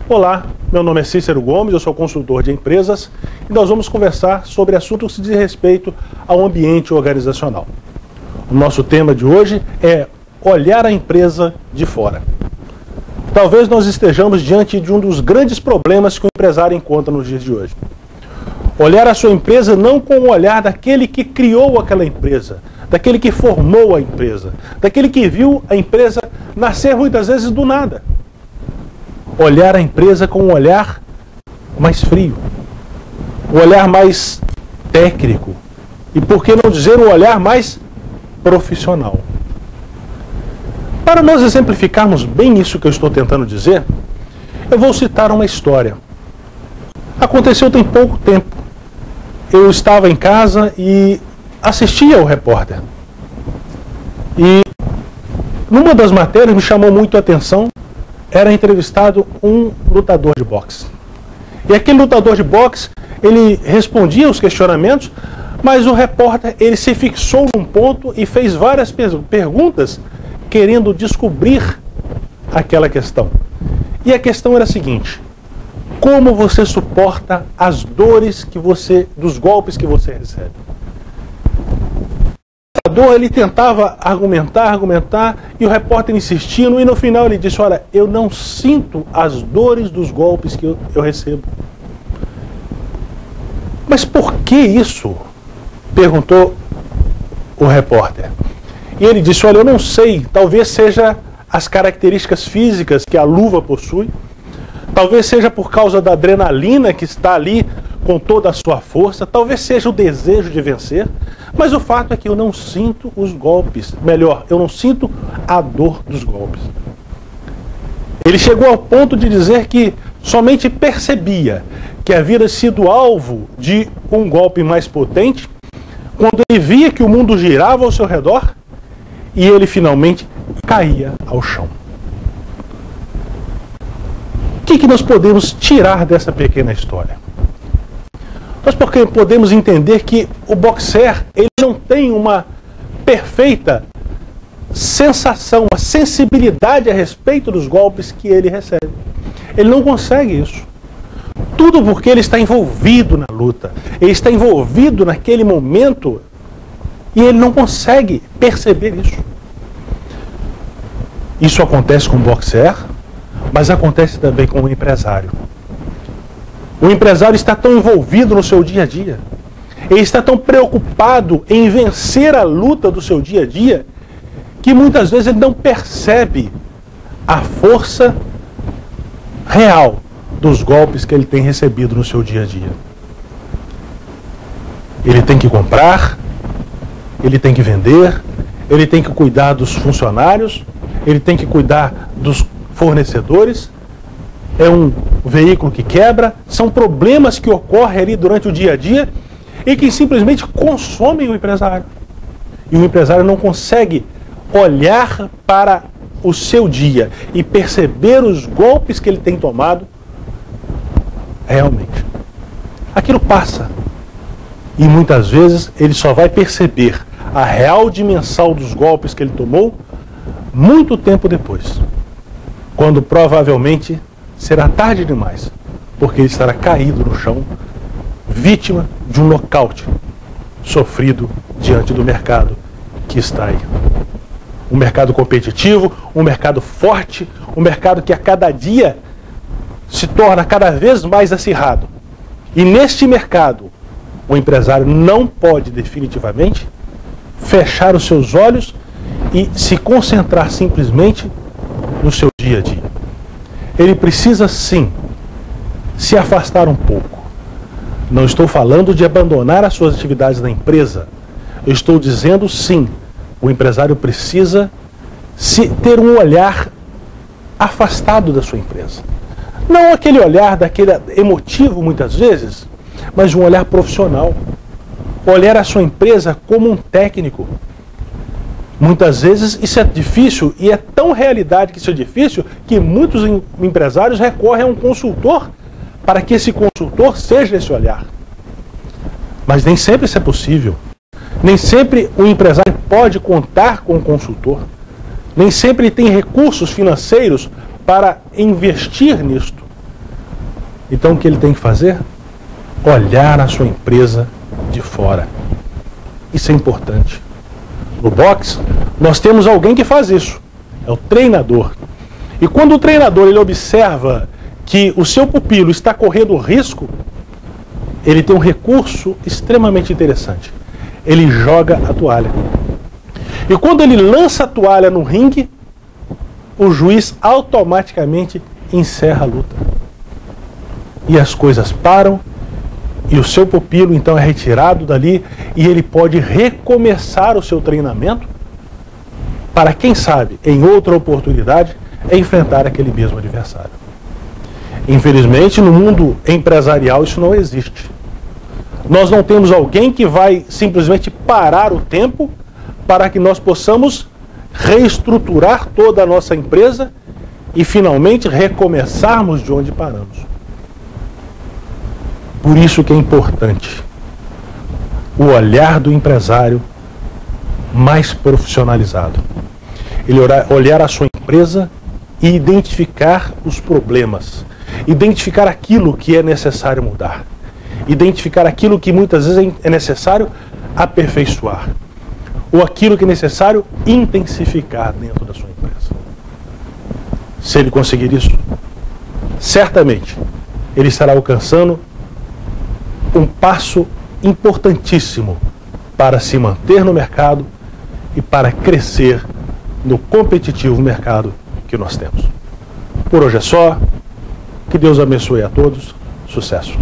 Olá, meu nome é Cícero Gomes, eu sou consultor de empresas e nós vamos conversar sobre assuntos que dizem respeito ao ambiente organizacional. O nosso tema de hoje é olhar a empresa de fora. Talvez nós estejamos diante de um dos grandes problemas que o empresário encontra nos dias de hoje. Olhar a sua empresa não com o olhar daquele que criou aquela empresa, daquele que formou a empresa, daquele que viu a empresa nascer muitas vezes do nada. Olhar a empresa com um olhar mais frio, um olhar mais técnico e, por que não dizer, um olhar mais profissional. Para nós exemplificarmos bem isso que eu estou tentando dizer, eu vou citar uma história. Aconteceu tem pouco tempo. Eu estava em casa e assistia ao repórter. E numa das matérias me chamou muito a atenção, era entrevistado um lutador de boxe. E aquele lutador de boxe, ele respondia aos questionamentos, mas o repórter, ele se fixou num ponto e fez várias perguntas querendo descobrir aquela questão. E a questão era a seguinte: como você suporta as dores dos golpes que você recebe? Ele tentava argumentar, e o repórter insistindo, e no final ele disse: olha, eu não sinto as dores dos golpes que eu recebo. Mas por que isso? Perguntou o repórter. E ele disse: olha, eu não sei, talvez seja as características físicas que a luva possui, talvez seja por causa da adrenalina que está ali com toda a sua força, talvez seja o desejo de vencer, mas o fato é que eu não sinto os golpes, melhor, eu não sinto a dor dos golpes. Ele chegou ao ponto de dizer que somente percebia que havia sido alvo de um golpe mais potente quando ele via que o mundo girava ao seu redor e ele finalmente caía ao chão. O que nós podemos tirar dessa pequena história? Nós podemos entender que o boxer, ele não tem uma perfeita sensação, uma sensibilidade a respeito dos golpes que ele recebe. Ele não consegue isso. Tudo porque ele está envolvido na luta, ele está envolvido naquele momento e ele não consegue perceber isso. Isso acontece com o boxer, mas acontece também com o empresário. O empresário está tão envolvido no seu dia a dia, ele está tão preocupado em vencer a luta do seu dia a dia, que muitas vezes ele não percebe a força real dos golpes que ele tem recebido no seu dia a dia. Ele tem que comprar, ele tem que vender, ele tem que cuidar dos funcionários, ele tem que cuidar dos fornecedores. É um veículo que quebra, são problemas que ocorrem ali durante o dia a dia e que simplesmente consomem o empresário. E o empresário não consegue olhar para o seu dia e perceber os golpes que ele tem tomado realmente. Aquilo passa. E muitas vezes ele só vai perceber a real dimensão dos golpes que ele tomou muito tempo depois, quando provavelmente será tarde demais, porque ele estará caído no chão, vítima de um nocaute sofrido diante do mercado que está aí. Um mercado competitivo, um mercado forte, um mercado que a cada dia se torna cada vez mais acirrado. E neste mercado, o empresário não pode definitivamente fechar os seus olhos e se concentrar simplesmente no seu dia a dia. Ele precisa sim se afastar um pouco. Não estou falando de abandonar as suas atividades na empresa. Eu estou dizendo sim, o empresário precisa ter um olhar afastado da sua empresa. Não aquele olhar daquele emotivo muitas vezes, mas um olhar profissional. Olhar a sua empresa como um técnico. Muitas vezes isso é difícil, e é tão realidade que isso é difícil, que muitos empresários recorrem a um consultor para que esse consultor seja esse olhar. Mas nem sempre isso é possível. Nem sempre o empresário pode contar com um consultor. Nem sempre ele tem recursos financeiros para investir nisto. Então o que ele tem que fazer? Olhar a sua empresa de fora. Isso é importante. No boxe, nós temos alguém que faz isso. É o treinador. E quando o treinador ele observa que o seu pupilo está correndo risco, ele tem um recurso extremamente interessante. Ele joga a toalha. E quando ele lança a toalha no ringue, o juiz automaticamente encerra a luta. E as coisas param, e o seu pupilo então é retirado dali, e ele pode recomeçar o seu treinamento para, quem sabe, em outra oportunidade, enfrentar aquele mesmo adversário. Infelizmente, no mundo empresarial isso não existe. Nós não temos alguém que vai simplesmente parar o tempo para que nós possamos reestruturar toda a nossa empresa e finalmente recomeçarmos de onde paramos. Por isso que é importante o olhar do empresário mais profissionalizado. Ele olhar a sua empresa e identificar os problemas, identificar aquilo que é necessário mudar, identificar aquilo que muitas vezes é necessário aperfeiçoar, ou aquilo que é necessário intensificar dentro da sua empresa. Se ele conseguir isso, certamente ele estará alcançando um passo importantíssimo para se manter no mercado e para crescer no competitivo mercado que nós temos. Por hoje é só. Que Deus abençoe a todos. Sucesso!